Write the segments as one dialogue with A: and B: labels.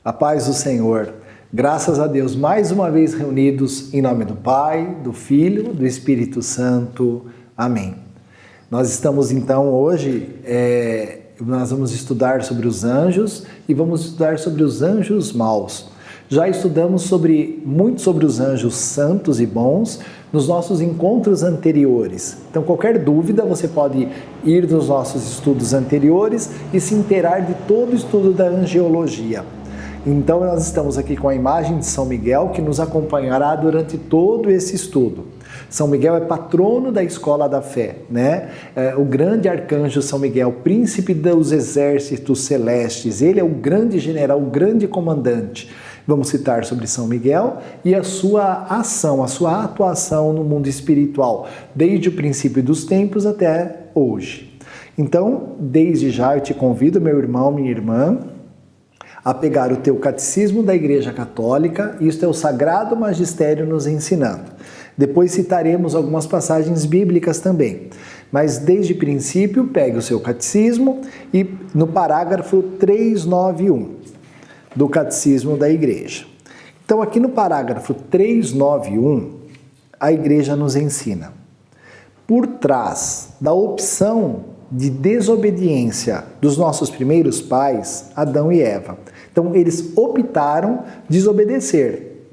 A: A paz do Senhor. Graças a Deus, mais uma vez reunidos em nome do Pai, do Filho, do Espírito Santo. Amém. Nós estamos então hoje, nós vamos estudar sobre os anjos e vamos estudar sobre os anjos maus. Já estudamos muito sobre os anjos santos e bons nos nossos encontros anteriores. Então, qualquer dúvida, você pode ir nos nossos estudos anteriores e se inteirar de todo o estudo da angiologia. Então, nós estamos aqui com a imagem de São Miguel, que nos acompanhará durante todo esse estudo. São Miguel é patrono da Escola da Fé, né? O grande arcanjo São Miguel, príncipe dos exércitos celestes, ele é o grande general, o grande comandante. Vamos citar sobre São Miguel e a sua ação, a sua atuação no mundo espiritual, desde o princípio dos tempos até hoje. Então, desde já eu te convido, meu irmão, minha irmã, a pegar o teu catecismo da Igreja Católica, isto é o Sagrado Magistério nos ensinando. Depois citaremos algumas passagens bíblicas também. Mas desde o princípio, pegue o seu catecismo e no parágrafo 391 do Catecismo da Igreja. Então aqui no parágrafo 391, a Igreja nos ensina: por trás da opção de desobediência dos nossos primeiros pais, Adão e Eva. Então eles optaram desobedecer,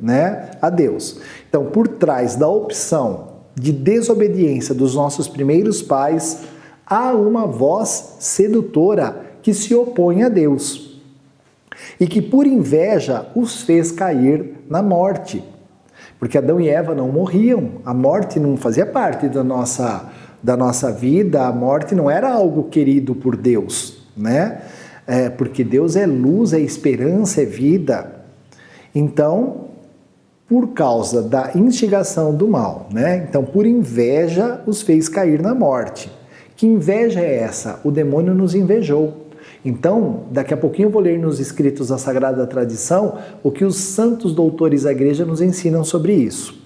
A: a Deus. Então, por trás da opção de desobediência dos nossos primeiros pais, há uma voz sedutora que se opõe a Deus e que por inveja os fez cair na morte. Porque Adão e Eva não morriam, a morte não fazia parte da nossa vida, a morte não era algo querido por Deus, porque Deus é luz, é esperança, é vida. Então, por causa da instigação do mal, então por inveja os fez cair na morte. Que inveja é essa? O demônio nos invejou. Então, daqui a pouquinho eu vou ler nos escritos da Sagrada Tradição o que os santos doutores da Igreja nos ensinam sobre isso.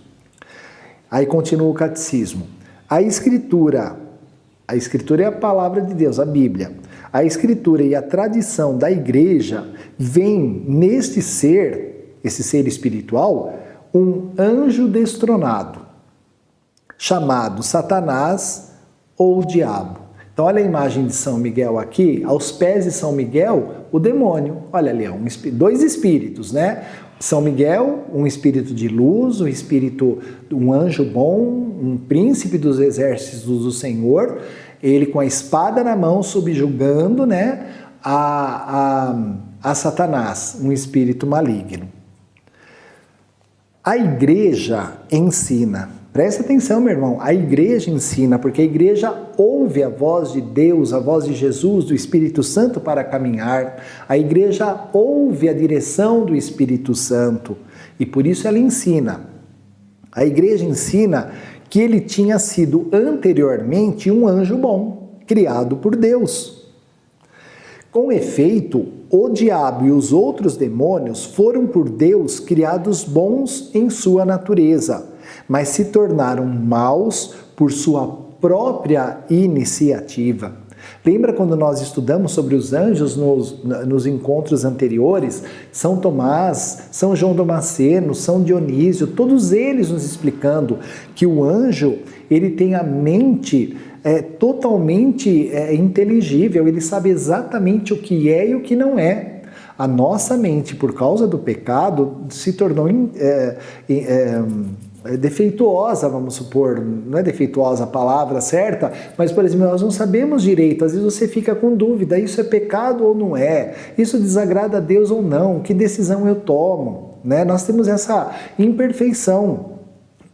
A: Aí continua o catecismo. A Escritura é a palavra de Deus, a Bíblia. A Escritura e a tradição da Igreja vem neste ser, esse ser espiritual, um anjo destronado, chamado Satanás ou Diabo. Então, olha a imagem de São Miguel aqui, aos pés de São Miguel, o demônio. Olha ali, dois espíritos, São Miguel, um espírito de luz, um anjo bom, um príncipe dos exércitos do Senhor, ele com a espada na mão, subjugando, a Satanás, um espírito maligno. A Igreja ensina. Presta atenção, meu irmão, a Igreja ensina, porque a Igreja ouve a voz de Deus, a voz de Jesus, do Espírito Santo para caminhar. A Igreja ouve a direção do Espírito Santo e por isso ela ensina. A Igreja ensina que ele tinha sido anteriormente um anjo bom, criado por Deus. Com efeito, o diabo e os outros demônios foram por Deus criados bons em sua natureza, mas se tornaram maus por sua própria iniciativa. Lembra quando nós estudamos sobre os anjos nos encontros anteriores? São Tomás, São João Damasceno, São Dionísio, todos eles nos explicando que o anjo ele tem a mente totalmente inteligível, ele sabe exatamente o que é e o que não é. A nossa mente, por causa do pecado, se tornou defeituosa, vamos supor, não é defeituosa a palavra certa, mas, por exemplo, nós não sabemos direito, às vezes você fica com dúvida, isso é pecado ou não é? Isso desagrada a Deus ou não? Que decisão eu tomo? Nós temos essa imperfeição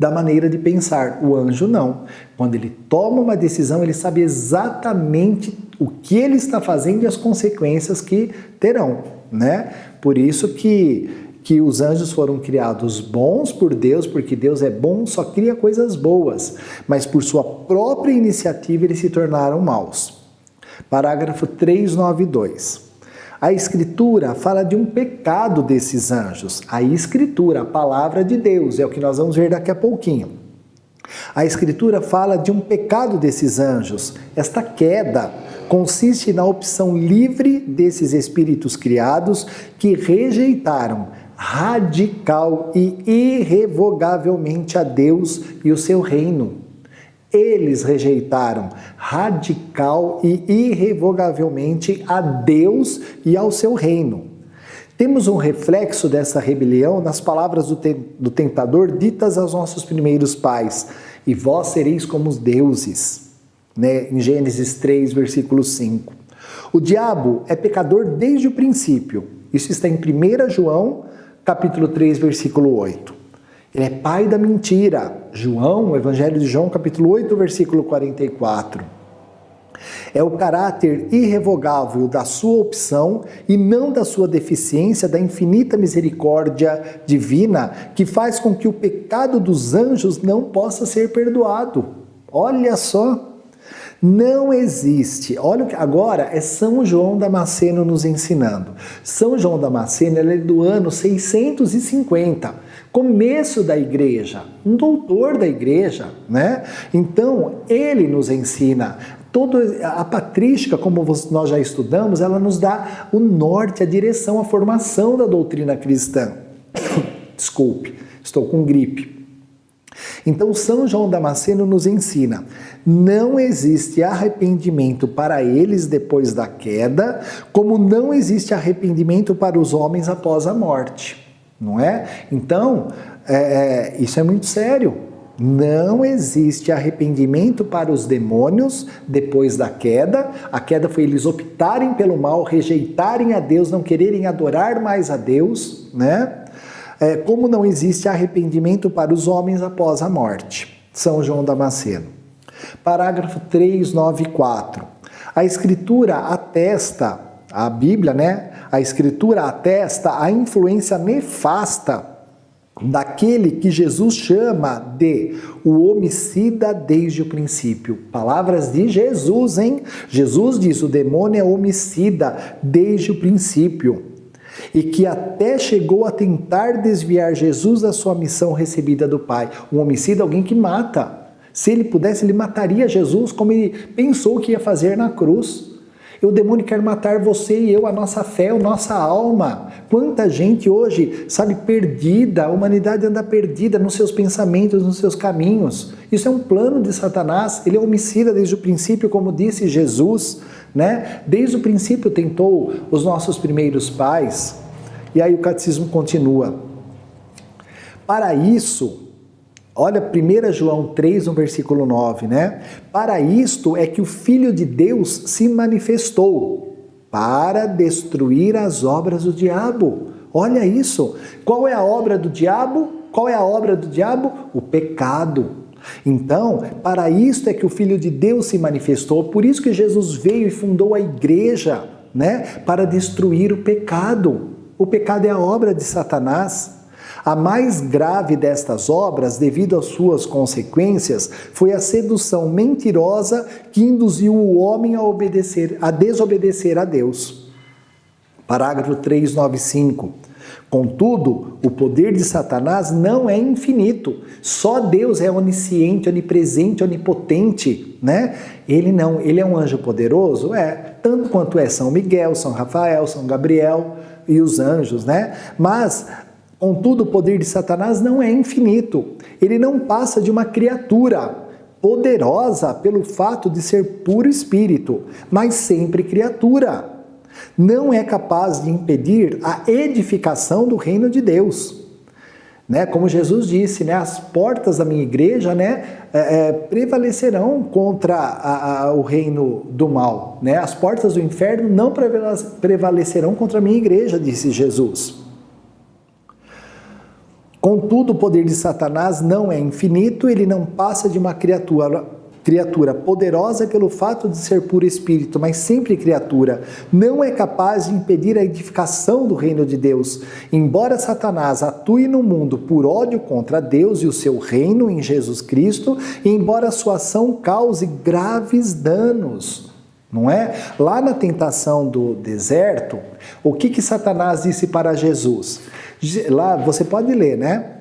A: da maneira de pensar. O anjo não. Quando ele toma uma decisão, ele sabe exatamente o que ele está fazendo e as consequências que terão, Por isso que os anjos foram criados bons por Deus, porque Deus é bom, só cria coisas boas, mas por sua própria iniciativa eles se tornaram maus. Parágrafo 392. A Escritura fala de um pecado desses anjos. A Escritura, a palavra de Deus, é o que nós vamos ver daqui a pouquinho. A Escritura fala de um pecado desses anjos, esta queda consiste na opção livre desses espíritos criados que rejeitaram radical e irrevogavelmente a Deus e o seu reino. Eles rejeitaram radical e irrevogavelmente a Deus e ao seu reino. Temos um reflexo dessa rebelião nas palavras do tentador ditas aos nossos primeiros pais: e vós sereis como os deuses, né? Em Gênesis 3, versículo 5. O diabo é pecador desde o princípio. Isso está em 1 João, capítulo 3, versículo 8. Ele é pai da mentira. João, o Evangelho de João, capítulo 8, versículo 44. É o caráter irrevogável da sua opção e não da sua deficiência, da infinita misericórdia divina, que faz com que o pecado dos anjos não possa ser perdoado. Olha só! Não existe. Olha, agora é São João Damasceno nos ensinando. São João Damasceno ele é do ano 650, começo da igreja, um doutor da igreja, né? Então, ele nos ensina. A patrística, como nós já estudamos, ela nos dá o norte, a direção, a formação da doutrina cristã. Desculpe, estou com gripe. Então, São João Damasceno nos ensina: não existe arrependimento para eles depois da queda, como não existe arrependimento para os homens após a morte, não é? Então, isso é muito sério. Não existe arrependimento para os demônios depois da queda. A queda foi eles optarem pelo mal, rejeitarem a Deus, não quererem adorar mais a Deus, né? Como não existe arrependimento para os homens após a morte. São João Damasceno. Parágrafo 394. A Escritura atesta, a Bíblia, né? A Escritura atesta a influência nefasta daquele que Jesus chama de o homicida desde o princípio. Palavras de Jesus, hein? Jesus diz: o demônio é homicida desde o princípio. E que até chegou a tentar desviar Jesus da sua missão recebida do Pai. Um homicida é alguém que mata. Se ele pudesse, ele mataria Jesus como ele pensou que ia fazer na cruz. E o demônio quer matar você e eu, a nossa fé, a nossa alma. Quanta gente hoje, sabe, perdida, a humanidade anda perdida nos seus pensamentos, nos seus caminhos. Isso é um plano de Satanás, ele é homicida desde o princípio, como disse Jesus, né? Desde o princípio tentou os nossos primeiros pais. E aí o catecismo continua. Para isso, olha 1 João 3, no versículo 9, né? Para isto é que o Filho de Deus se manifestou, para destruir as obras do diabo. Olha isso. Qual é a obra do diabo? Qual é a obra do diabo? O pecado. Então, para isto é que o Filho de Deus se manifestou. Por isso que Jesus veio e fundou a igreja, né? Para destruir o pecado. O pecado é a obra de Satanás. A mais grave destas obras, devido às suas consequências, foi a sedução mentirosa que induziu o homem a desobedecer a Deus. Parágrafo 395. Contudo, o poder de Satanás não é infinito. Só Deus é onisciente, onipresente, onipotente, né? Ele não, ele é um anjo poderoso? Tanto quanto é São Miguel, São Rafael, São Gabriel e os anjos, né? Mas contudo, o poder de Satanás não é infinito. Ele não passa de uma criatura poderosa pelo fato de ser puro espírito, mas sempre criatura. Não é capaz de impedir a edificação do reino de Deus. Né? Como Jesus disse, né? As portas da minha igreja, né? Prevalecerão contra o reino do mal. Né? As portas do inferno não prevalecerão contra a minha igreja, disse Jesus. Contudo, o poder de Satanás não é infinito, ele não passa de uma criatura poderosa pelo fato de ser puro espírito, mas sempre criatura. Não é capaz de impedir a edificação do reino de Deus. Embora Satanás atue no mundo por ódio contra Deus e o seu reino em Jesus Cristo, e embora a sua ação cause graves danos. Não é? Lá na tentação do deserto, o que Satanás disse para Jesus? Lá você pode ler, né?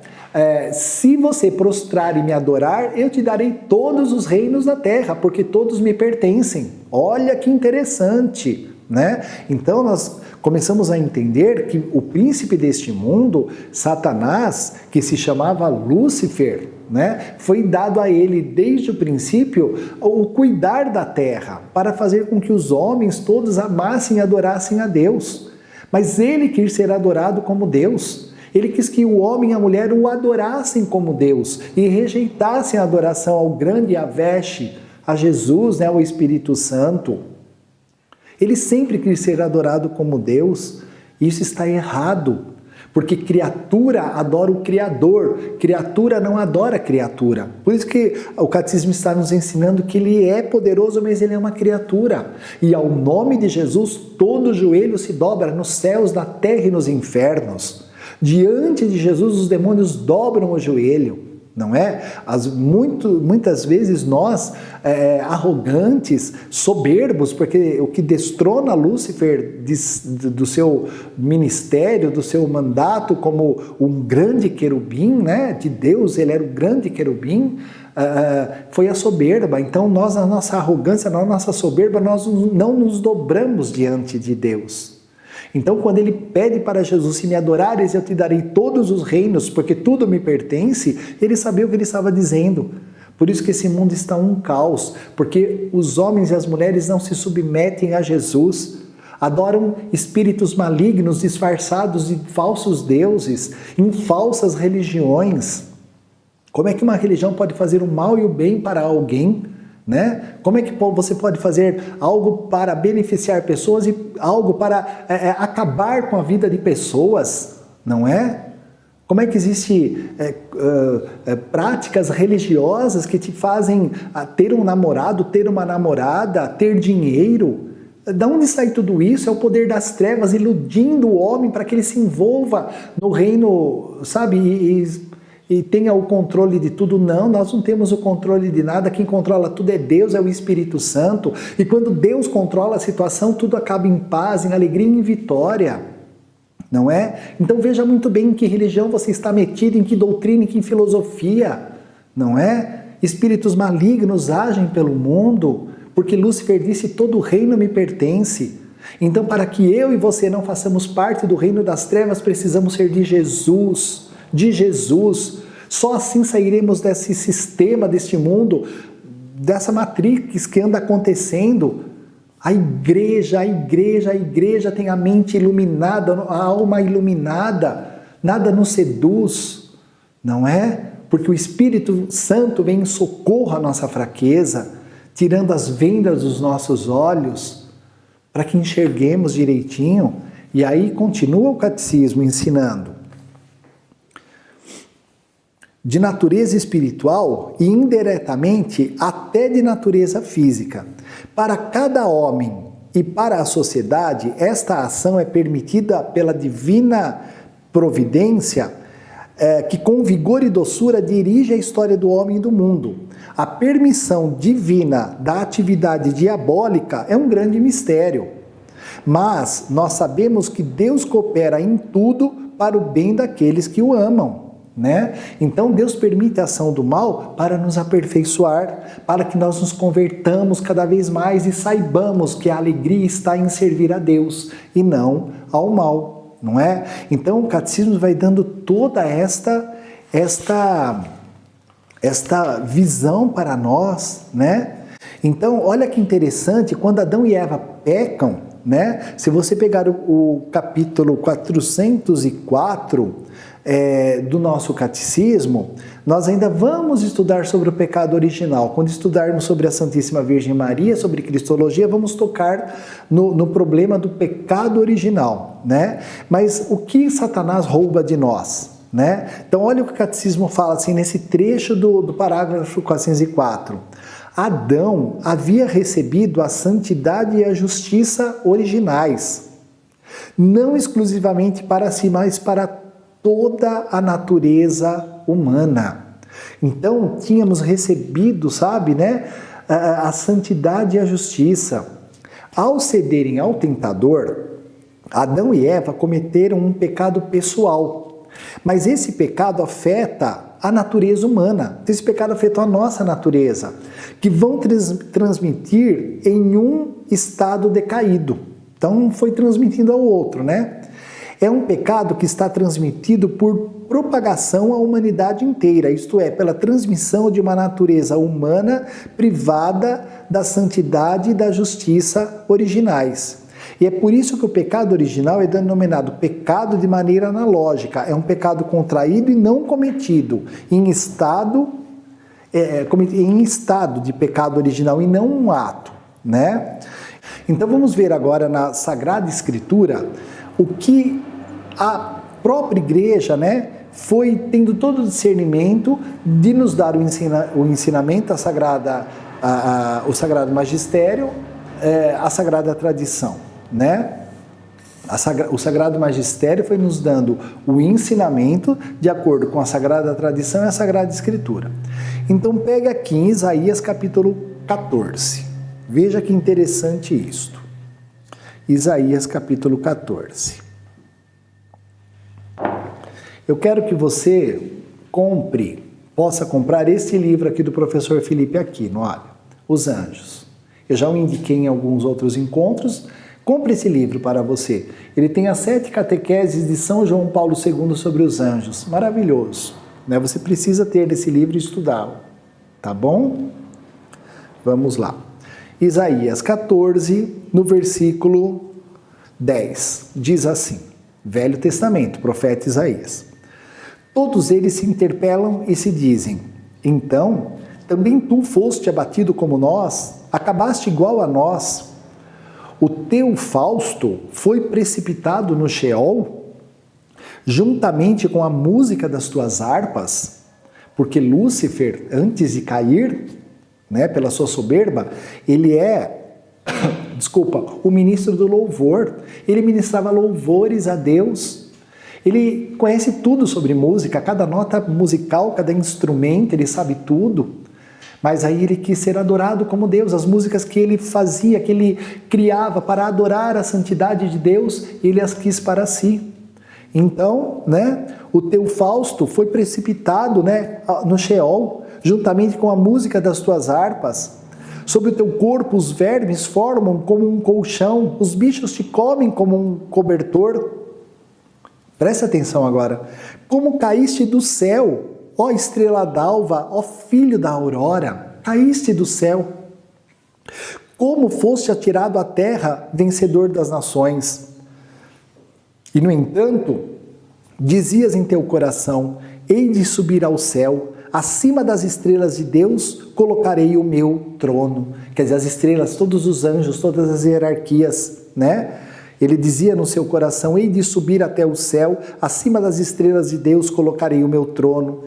A: Se você prostrar e me adorar, eu te darei todos os reinos da terra, porque todos me pertencem. Olha que interessante, né? Então nós começamos a entender que o príncipe deste mundo, Satanás, que se chamava Lúcifer, né, foi dado a ele desde o princípio o cuidar da terra, para fazer com que os homens todos amassem e adorassem a Deus. Mas ele quis ser adorado como Deus. Ele quis que o homem e a mulher o adorassem como Deus e rejeitassem a adoração ao grande Yahvé, a Jesus, né, ao Espírito Santo. Ele sempre quis ser adorado como Deus. Isso está errado, porque criatura adora o Criador, criatura não adora a criatura. Por isso que o catecismo está nos ensinando que ele é poderoso, mas ele é uma criatura. E ao nome de Jesus, todo joelho se dobra nos céus, na terra e nos infernos. Diante de Jesus, os demônios dobram o joelho. Não é? Muitas vezes nós, arrogantes, soberbos, porque o que destrona Lúcifer do seu ministério, do seu mandato como um grande querubim, né? De Deus, ele era o grande querubim, foi a soberba. Então nós, na nossa arrogância, na nossa soberba, nós não nos dobramos diante de Deus. Então, quando ele pede para Jesus, se me adorares, eu te darei todos os reinos, porque tudo me pertence, ele sabia o que ele estava dizendo. Por isso que esse mundo está um caos, porque os homens e as mulheres não se submetem a Jesus, adoram espíritos malignos disfarçados de falsos deuses, em falsas religiões. Como é que uma religião pode fazer o mal e o bem para alguém? Né? Como é que você pode fazer algo para beneficiar pessoas e algo para acabar com a vida de pessoas, não é? Como é que existem práticas religiosas que te fazem ter um namorado, ter uma namorada, ter dinheiro? Da onde sai tudo isso? É o poder das trevas iludindo o homem para que ele se envolva no reino, sabe, e tenha o controle de tudo. Não, nós não temos o controle de nada. Quem controla tudo é Deus, é o Espírito Santo. E quando Deus controla a situação, tudo acaba em paz, em alegria e em vitória. Não é? Então veja muito bem em que religião você está metido, em que doutrina, em que filosofia. Não é? Espíritos malignos agem pelo mundo, porque Lúcifer disse, todo reino me pertence. Então, para que eu e você não façamos parte do reino das trevas, precisamos ser de Jesus. De Jesus. Só assim sairemos desse sistema, deste mundo, dessa matrix que anda acontecendo. A igreja tem a mente iluminada, a alma iluminada, nada nos seduz, não é? Porque o Espírito Santo vem em socorro à nossa fraqueza, tirando as vendas dos nossos olhos, para que enxerguemos direitinho. E aí continua o catecismo ensinando. De natureza espiritual e indiretamente até de natureza física. Para cada homem e para a sociedade, esta ação é permitida pela divina providência que com vigor e doçura dirige a história do homem e do mundo. A permissão divina da atividade diabólica é um grande mistério, mas nós sabemos que Deus coopera em tudo para o bem daqueles que o amam. Né? Então Deus permite a ação do mal para nos aperfeiçoar, para que nós nos convertamos cada vez mais e saibamos que a alegria está em servir a Deus e não ao mal, não é? Então o catecismo vai dando toda esta visão para nós, né? Então olha que interessante, quando Adão e Eva pecam, né? Se você pegar o capítulo 404 do nosso catecismo, nós ainda vamos estudar sobre o pecado original. Quando estudarmos sobre a Santíssima Virgem Maria, sobre Cristologia, vamos tocar no problema do pecado original, né? Mas o que Satanás rouba de nós, né? Então olha o que o catecismo fala assim, nesse trecho do parágrafo 404. Adão havia recebido a santidade e a justiça originais, não exclusivamente para si, mas para toda a natureza humana. Então, tínhamos recebido, sabe, né, a santidade e a justiça. Ao cederem ao tentador, Adão e Eva cometeram um pecado pessoal, mas esse pecado afeta a natureza humana. Esse pecado afetou a nossa natureza, que vão transmitir em um estado decaído. Então, foi transmitindo ao outro, né? É um pecado que está transmitido por propagação à humanidade inteira, isto é, pela transmissão de uma natureza humana privada da santidade e da justiça originais. E é por isso que o pecado original é denominado pecado de maneira analógica. É um pecado contraído e não cometido em estado de pecado original e não um ato, né? Então vamos ver agora na Sagrada Escritura o que a própria igreja, né, foi tendo todo o discernimento de nos dar o ensinamento, o Sagrado Magistério, a Sagrada Tradição, né? O Sagrado Magistério foi nos dando o ensinamento de acordo com a Sagrada Tradição e a Sagrada Escritura. Então pega aqui em Isaías capítulo 14. Veja que interessante isto. Isaías capítulo 14. Eu quero que você possa comprar esse livro aqui do professor Felipe Aquino, olha, Os Anjos. Eu já o indiquei em alguns outros encontros. Compre esse livro para você. Ele tem as 7 catequeses de São João Paulo II sobre os anjos. Maravilhoso, né? Você precisa ter esse livro e estudá-lo, tá bom? Vamos lá. Isaías 14, no versículo 10, diz assim, Velho Testamento, profeta Isaías. Todos eles se interpelam e se dizem, então, também tu foste abatido como nós, acabaste igual a nós. O teu Fausto foi precipitado no Sheol, juntamente com a música das tuas harpas, porque Lúcifer, antes de cair, né, pela sua soberba, ele o ministro do louvor. Ele ministrava louvores a Deus. Ele conhece tudo sobre música, cada nota musical, cada instrumento, ele sabe tudo. Mas aí ele quis ser adorado como Deus. As músicas que ele fazia, que ele criava para adorar a santidade de Deus, ele as quis para si. Então, né, o teu Fausto foi precipitado, né, no Sheol, juntamente com a música das tuas harpas. Sobre o teu corpo os vermes formam como um colchão, os bichos te comem como um cobertor. Presta atenção agora. Como caíste do céu, ó estrela d'alva, ó filho da aurora, caíste do céu. Como foste atirado à terra, vencedor das nações. E, no entanto, dizias em teu coração, hei de subir ao céu, acima das estrelas de Deus colocarei o meu trono. Quer dizer, as estrelas, todos os anjos, todas as hierarquias, né? Ele dizia no seu coração, hei de subir até o céu, acima das estrelas de Deus colocarei o meu trono.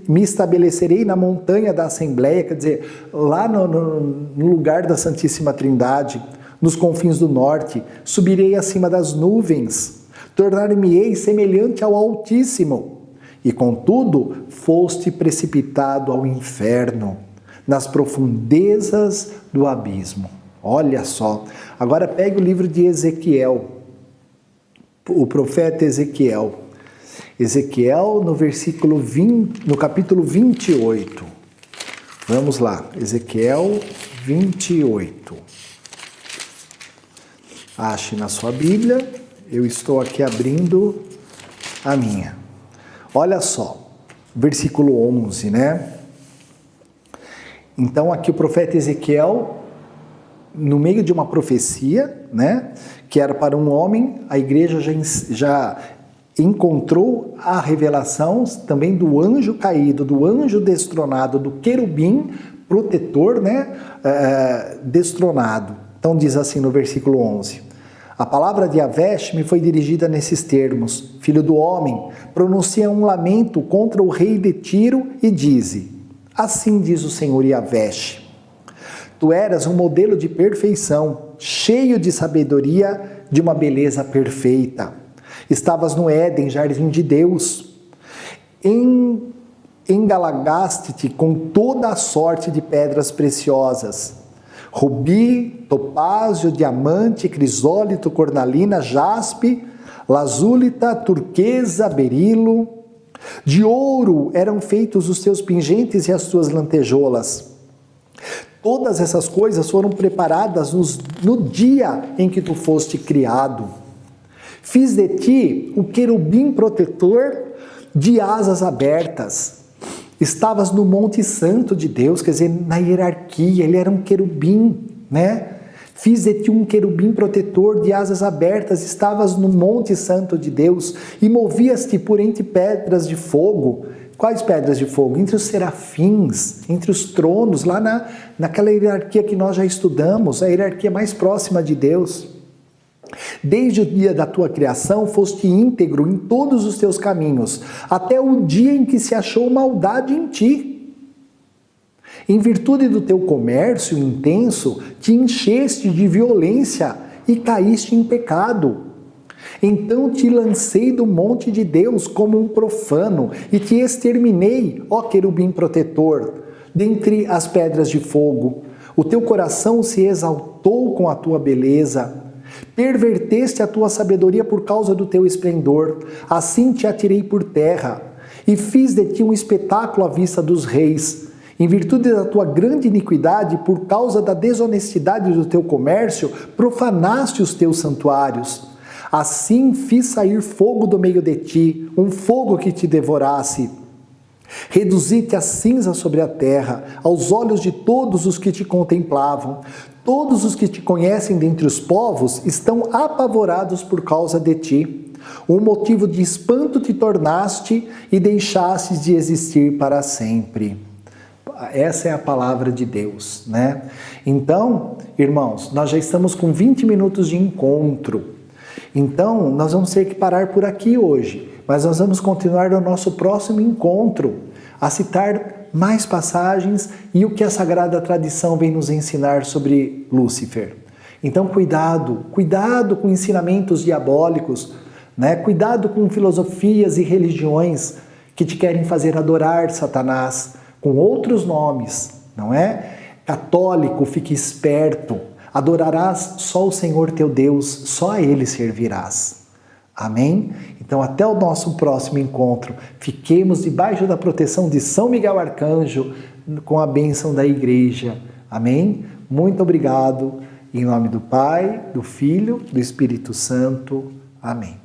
A: Me estabelecerei na montanha da Assembleia, quer dizer, lá no lugar da Santíssima Trindade, nos confins do norte, subirei acima das nuvens, tornar-me-ei semelhante ao Altíssimo. E contudo, foste precipitado ao inferno, nas profundezas do abismo. Olha só. Agora pegue o livro de Ezequiel, o profeta Ezequiel. Ezequiel no capítulo 28. Vamos lá, Ezequiel 28. Ache na sua Bíblia, eu estou aqui abrindo a minha. Olha só, versículo 11, né? Então aqui o profeta Ezequiel, no meio de uma profecia, né, que era para um homem, a igreja já encontrou a revelação também do anjo caído, do anjo destronado, do querubim protetor, né, destronado. Então diz assim no versículo 11, a palavra de Yahvé me foi dirigida nesses termos, filho do homem, pronuncia um lamento contra o rei de Tiro e dize, assim diz o Senhor Yahvé, tu eras um modelo de perfeição, cheio de sabedoria, de uma beleza perfeita. Estavas no Éden, jardim de Deus. Engalagaste-te com toda a sorte de pedras preciosas. Rubi, topázio, diamante, crisólito, cornalina, jaspe, lazulita, turquesa, berilo. De ouro eram feitos os teus pingentes e as tuas lantejoulas. Todas essas coisas foram preparadas no dia em que tu foste criado. Fiz de ti o querubim protetor de asas abertas. Estavas no Monte Santo de Deus, quer dizer, na hierarquia, ele era um querubim, né? Fiz de ti um querubim protetor de asas abertas, estavas no Monte Santo de Deus e movias-te por entre pedras de fogo. Quais pedras de fogo? Entre os serafins, entre os tronos, lá naquela hierarquia que nós já estudamos, a hierarquia mais próxima de Deus. Desde o dia da tua criação, foste íntegro em todos os teus caminhos, até o dia em que se achou maldade em ti. Em virtude do teu comércio intenso, te encheste de violência e caíste em pecado. Então te lancei do monte de Deus como um profano e te exterminei, ó querubim protetor, dentre as pedras de fogo. O teu coração se exaltou com a tua beleza. Perverteste a tua sabedoria por causa do teu esplendor. Assim te atirei por terra e fiz de ti um espetáculo à vista dos reis. Em virtude da tua grande iniquidade, por causa da desonestidade do teu comércio, profanaste os teus santuários. Assim fiz sair fogo do meio de ti, um fogo que te devorasse. Reduzi-te a cinza sobre a terra, aos olhos de todos os que te contemplavam. Todos os que te conhecem dentre os povos estão apavorados por causa de ti. Um motivo de espanto te tornaste e deixastes de existir para sempre. Essa é a palavra de Deus, né? Então, irmãos, nós já estamos com 20 minutos de encontro. Então, nós vamos ter que parar por aqui hoje, mas nós vamos continuar no nosso próximo encontro, a citar mais passagens e o que a Sagrada Tradição vem nos ensinar sobre Lúcifer. Então, cuidado com ensinamentos diabólicos, né? Cuidado com filosofias e religiões que te querem fazer adorar Satanás com outros nomes, não é? Católico, fique esperto. Adorarás só o Senhor teu Deus, só a Ele servirás. Amém? Então, até o nosso próximo encontro. Fiquemos debaixo da proteção de São Miguel Arcanjo, com a bênção da Igreja. Amém? Muito obrigado. Em nome do Pai, do Filho, do Espírito Santo. Amém.